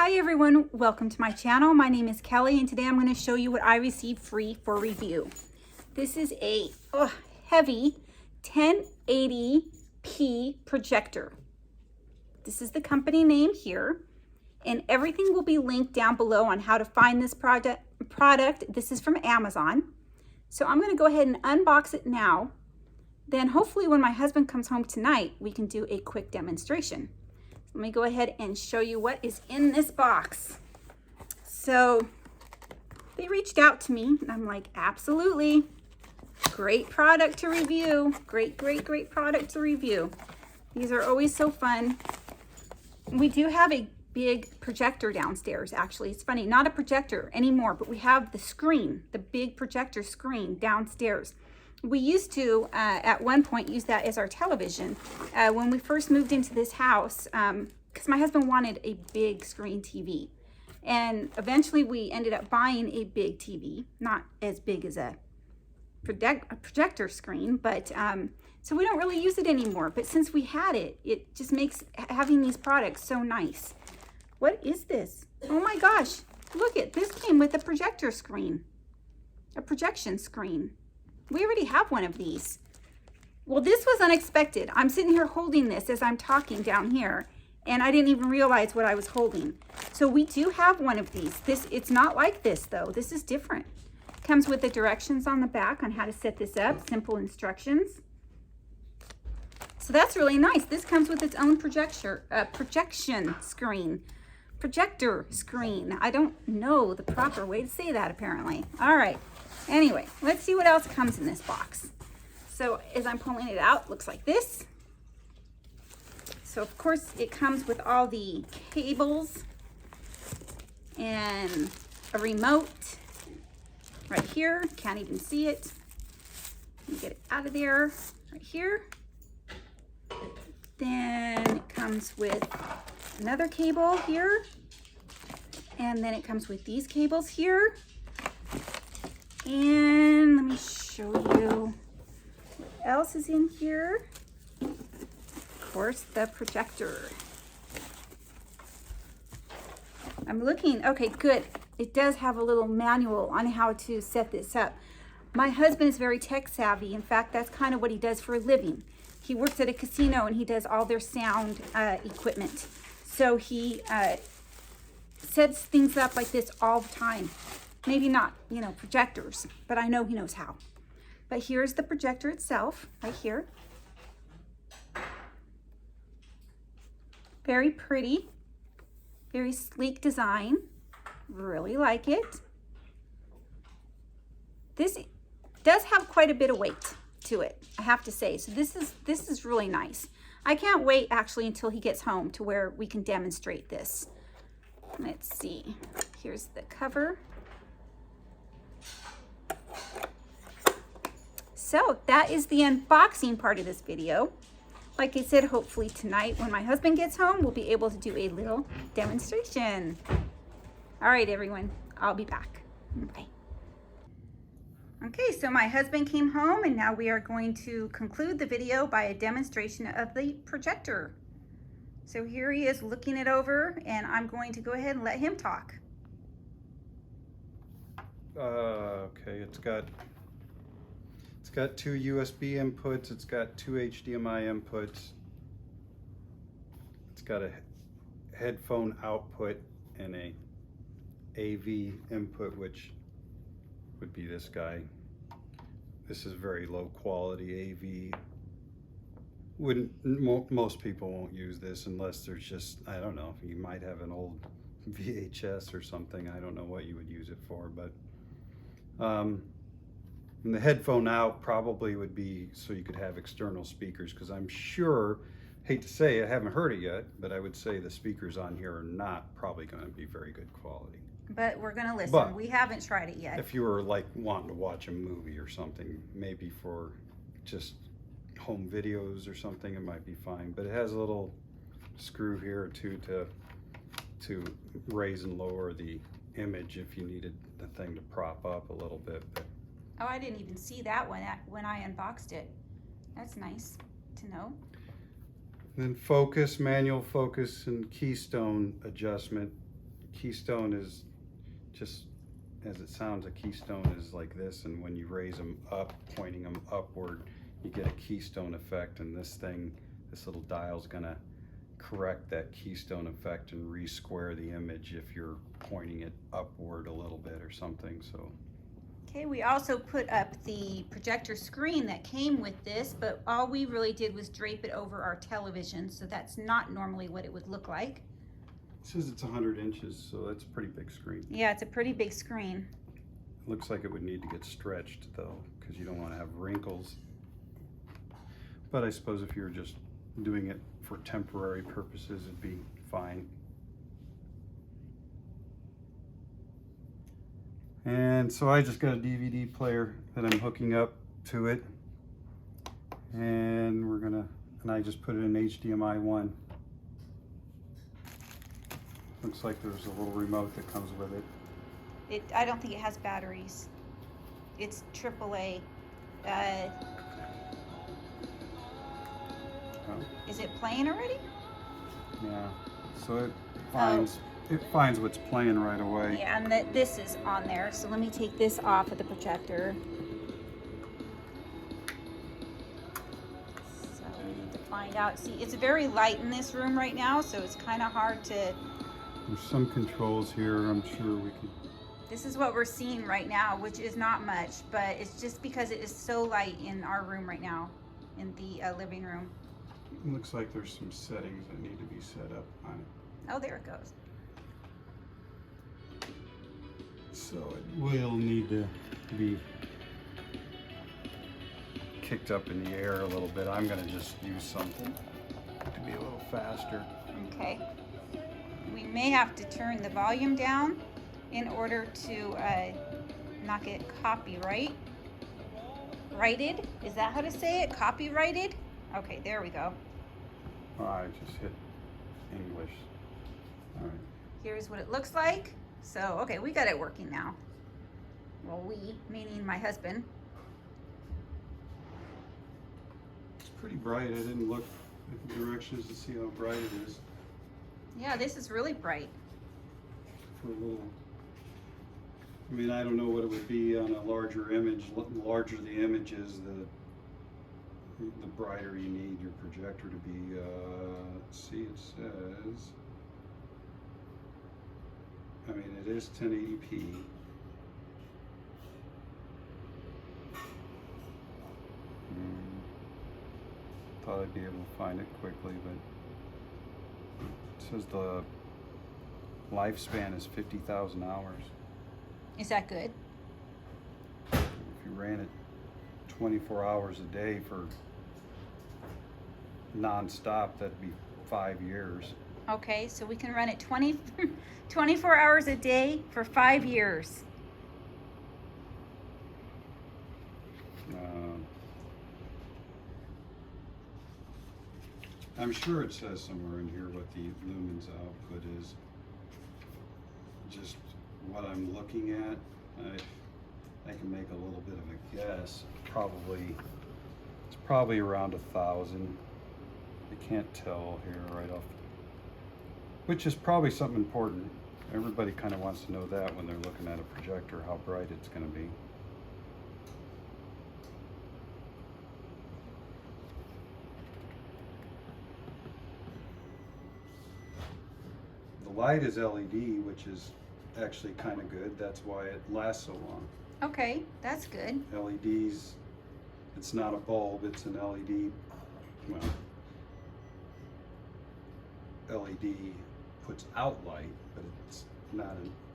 Hi everyone, welcome to my channel. My name is Kelly and today I'm going to show you what I received free for review. This is a heavy 1080p projector. This is the company name here and everything will be linked down below on how to find this product. This is from Amazon. So I'm going to go ahead and unbox it now. Then hopefully when my husband comes home tonight, we can do a quick demonstration. Let me go ahead and show you what is in this box. So they reached out to me and I'm like, absolutely. Great product to review. Great product to review. These are always so fun. We do have a big projector downstairs, actually. It's funny, not a projector anymore, but we have the screen, the big projector screen downstairs. We used to, at one point, use that as our television. When we first moved into this house, because my husband wanted a big screen TV. And eventually we ended up buying a big TV, not as big as a projector screen, but so we don't really use it anymore. But since we had it, it just makes having these products so nice. What is this? Oh my gosh, look it, this came with a projector screen, a projection screen. We already have one of these. Well, this was unexpected. I'm sitting here holding this as I'm talking down here, and I didn't even realize what I was holding. So we do have one of these. It's not like this though. This is different. Comes with the directions on the back on how to set this up, simple instructions. So that's really nice. This comes with its own projection screen. Projector screen. I don't know the proper way to say that apparently. All right. Anyway, let's see what else comes in this box. So as I'm pulling it out, it looks like this. So of course it comes with all the cables and a remote right here. Can't even see it. Let me get it out of there right here. Then it comes with another cable here. And then it comes with these cables here. And let me show you what else is in here. Of course, the projector. I'm looking, okay, good. It does have a little manual on how to set this up. My husband is very tech savvy. In fact, that's kind of what he does for a living. He works at a casino and he does all their sound equipment. So he sets things up like this all the time. Maybe not, you know, projectors, but I know he knows how. But here's the projector itself, right here. Very pretty, very sleek design. Really like it. This does have quite a bit of weight to it, I have to say. So this is really nice. I can't wait actually until he gets home to where we can demonstrate this. Let's see. Here's the cover. So that is the unboxing part of this video. Like I said, hopefully tonight when my husband gets home, we'll be able to do a little demonstration. All right, everyone, I'll be back. Bye. Okay, so my husband came home and now we are going to conclude the video by a demonstration of the projector. So here he is looking it over and I'm going to go ahead and let him talk. Okay, it's got two USB inputs, it's got two HDMI inputs, it's got a headphone output and a AV input, which would be this guy. This is very low quality AV. Most people won't use this unless there's just, I don't know, you might have an old VHS or something. I don't know what you would use it for, but and the headphone out probably would be so you could have external speakers, because I'm sure, hate to say, I haven't heard it yet, but I would say the speakers on here are not probably going to be very good quality. But we're going to listen. But we haven't tried it yet. If you were like wanting to watch a movie or something, maybe for just home videos or something, it might be fine. But it has a little screw here too to raise and lower the image if you needed the thing to prop up a little bit. But oh, I didn't even see that one when I unboxed it. That's nice to know. Then focus, manual focus, and keystone adjustment. Keystone is just, as it sounds, a keystone is like this, and when you raise them up, pointing them upward, you get a keystone effect, and this thing, this little dial's gonna correct that keystone effect and re-square the image if you're pointing it upward a little bit or something. So okay, we also put up the projector screen that came with this, but all we really did was drape it over our television, so that's not normally what it would look like. it says it's 100 inches, so that's a pretty big screen. Yeah, it's a pretty big screen. Looks like it would need to get stretched though, because you don't want to have wrinkles. But I suppose if you're just doing it for temporary purposes, it'd be fine. And so I just got a DVD player that I'm hooking up to it, and I just put it in HDMI 1. Looks like there's a little remote that comes with it. I don't think it has batteries. It's AAA. Oh, Is it playing already? yeah, so it finds what's playing right away. Yeah, and this is on there. So let me take this off of the projector. So we need to find out. See, it's very light in this room right now, so it's kind of hard to. There's some controls here. I'm sure we can. This is what we're seeing right now, which is not much, but it's just because it is so light in our room right now, in the living room. It looks like there's some settings that need to be set up on it. Oh, there it goes. So it will need to be kicked up in the air a little bit. I'm going to just use something to be a little faster. Okay. We may have to turn the volume down in order to not get copyrighted. Is that how to say it? Copyrighted? Okay, there we go. Oh, I just hit English. All right. Here's what it looks like. So, okay, we got it working now. Well, we, meaning my husband. It's pretty bright. I didn't look at the directions to see how bright it is. Yeah, this is really bright. For a little. I mean, I don't know what it would be on a larger image. The larger the image is, the brighter you need your projector to be. Let's see, it says, I mean, it is 1080p. Thought I'd be able to find it quickly, but it says the lifespan is 50,000 hours. Is that good? If you ran it 24 hours a day for non-stop, that'd be 5 years. Okay, so we can run it 24 hours a day for 5 years. I'm sure it says somewhere in here what the lumens output is. Just what I'm looking at, I can make a little bit of a guess. It's probably around 1,000. I can't tell here right off, which is probably something important. Everybody kind of wants to know that when they're looking at a projector, how bright it's going to be. The light is LED, which is actually kind of good. That's why it lasts so long. Okay, that's good. LEDs, it's not a bulb, it's an LED. Well, LED puts out light, but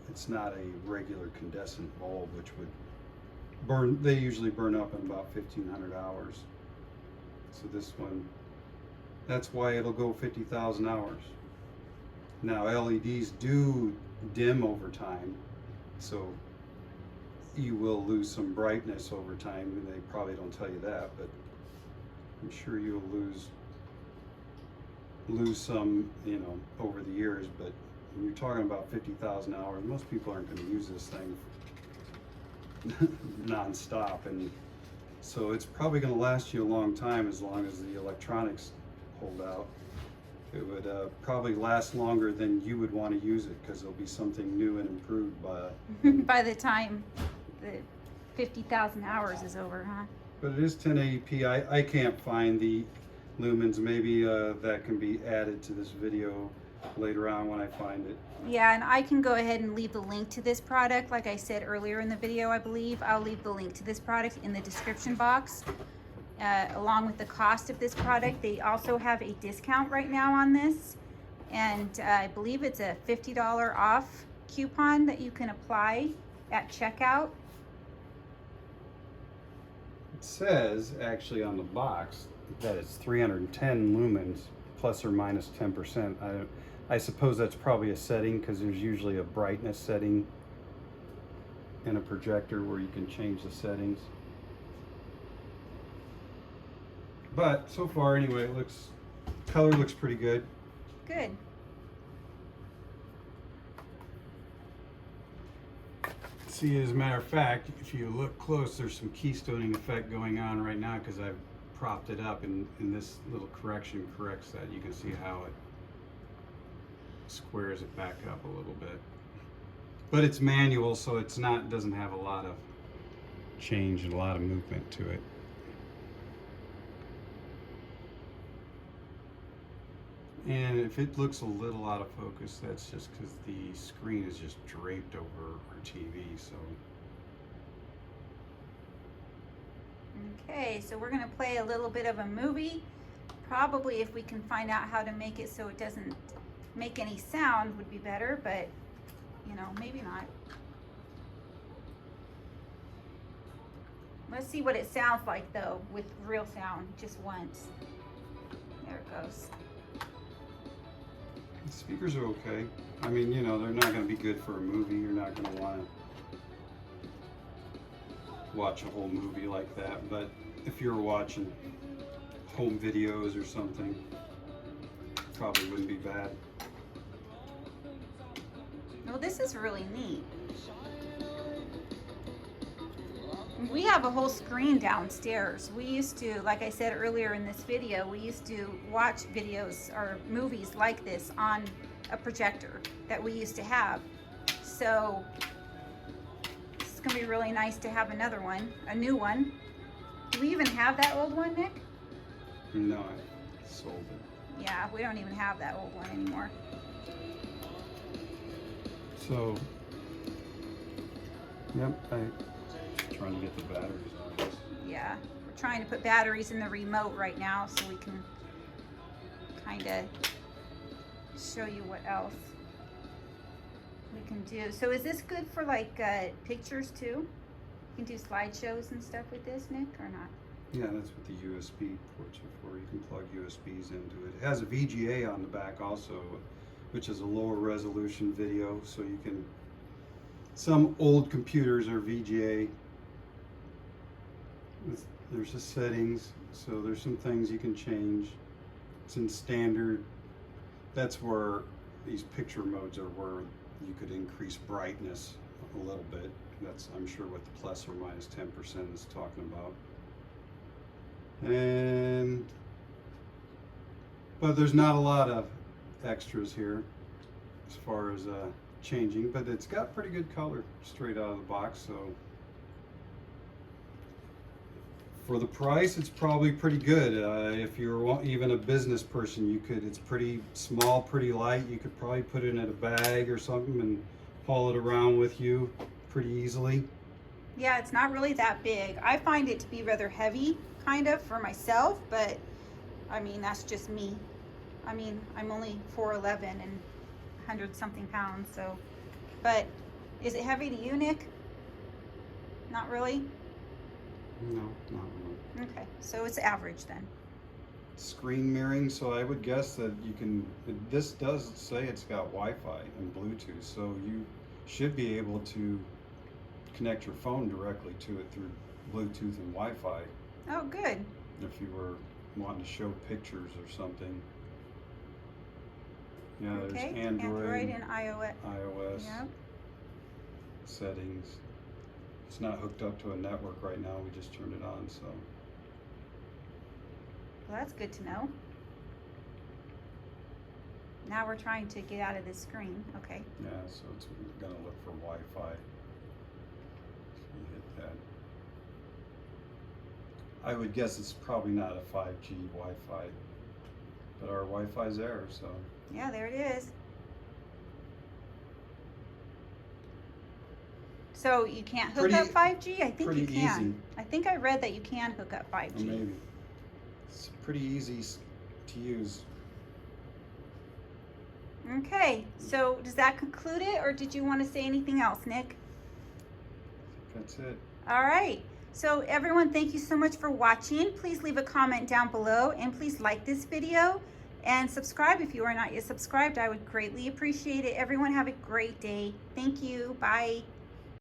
it's not a regular incandescent bulb, which would burn. They usually burn up in about 1,500 hours. So this one, that's why it'll go 50,000 hours. Now LEDs do dim over time, so you will lose some brightness over time, and they probably don't tell you that, but I'm sure you'll lose some, you know, over the years. But when you're talking about 50,000 hours, most people aren't going to use this thing non-stop, and so it's probably going to last you a long time as long as the electronics hold out. it would probably last longer than you would want to use it, because there'll be something new and improved by By the time the 50,000 hours is over, huh? But it is 1080p. I can't find the lumens. Maybe that can be added to this video later on when I find it. Yeah, and I can go ahead and leave the link to this product. Like I said earlier in the video, I believe, I'll leave the link to this product in the description box, along with the cost of this product. They also have a discount right now on this, and I believe it's a $50 off coupon that you can apply at checkout. It says actually on the box that it's 310 lumens plus or minus 10%. I suppose that's probably a setting, because there's usually a brightness setting in a projector where you can change the settings. But so far anyway, color looks pretty good. Good. See, as a matter of fact, if you look close, there's some keystoning effect going on right now, because I've propped it up, and this little correction corrects that. You can see how it squares it back up a little bit. But it's manual, so doesn't have a lot of change and a lot of movement to it. And if it looks a little out of focus, that's just because the screen is just draped over our TV. So. Okay, so we're gonna play a little bit of a movie. Probably if we can find out how to make it so it doesn't make any sound would be better, but you know, maybe not. Let's see what it sounds like though with real sound, just once. There it goes. The speakers are okay. I mean, you know, they're not going to be good for a movie. You're not going to want to watch a whole movie like that. But if you're watching home videos or something, probably wouldn't be bad. Well, this is really neat. We have a whole screen downstairs. We used to, like I said earlier in this video, we used to watch videos or movies like this on a projector that we used to have. So it's gonna be really nice to have another one, a new one. Do we even have that old one, Nick? No, I sold it. Yeah, we don't even have that old one anymore. So, yep, I'm trying to get the batteries on this. Yeah, we're trying to put batteries in the remote right now so we can kind of show you what else we can do. So is this good for like pictures too? You can do slideshows and stuff with this, Nick, or not? Yeah, that's what the USB ports are for. You can plug USBs into it. It has a VGA on the back also, which is a lower resolution video, so you can, some old computers are VGA. There's the settings, so there's some things you can change. It's in standard. That's where these picture modes are, where you could increase brightness a little bit. That's, I'm sure, what the plus or minus 10% is talking about. And but there's not a lot of extras here as far as changing, but it's got pretty good color straight out of the box. So for the price, it's probably pretty good. If you're even a business person, you could, it's pretty small, pretty light. You could probably put it in a bag or something and haul it around with you pretty easily. Yeah, it's not really that big. I find it to be rather heavy, kind of, for myself, but I mean, that's just me. I mean, I'm only 4'11" and 100 something pounds, so. But is it heavy to you, Nick? Not really? No, not really. Okay, so it's average then. Screen mirroring, so I would guess that you can, this does say it's got Wi-Fi and Bluetooth, so you should be able to connect your phone directly to it through Bluetooth and Wi-Fi. Oh, good. If you were wanting to show pictures or something. Yeah, Okay, there's Android and iOS. Yep. Settings. It's not hooked up to a network right now. We just turned it on, so. Well, that's good to know. Now we're trying to get out of this screen. Okay. Yeah, so it's gonna look for Wi-Fi. You hit that. I would guess it's probably not a 5G Wi-Fi, but our Wi-Fi's there, so. Yeah, there it is. So you can't hook up 5G? I think you can. Easy. I think I read that you can hook up 5G. Or maybe. It's pretty easy to use. Okay, so does that conclude it, or did you want to say anything else, Nick? That's it. All right. So everyone, thank you so much for watching. Please leave a comment down below, and please like this video and subscribe if you are not yet subscribed. I would greatly appreciate it. Everyone have a great day. Thank you. Bye.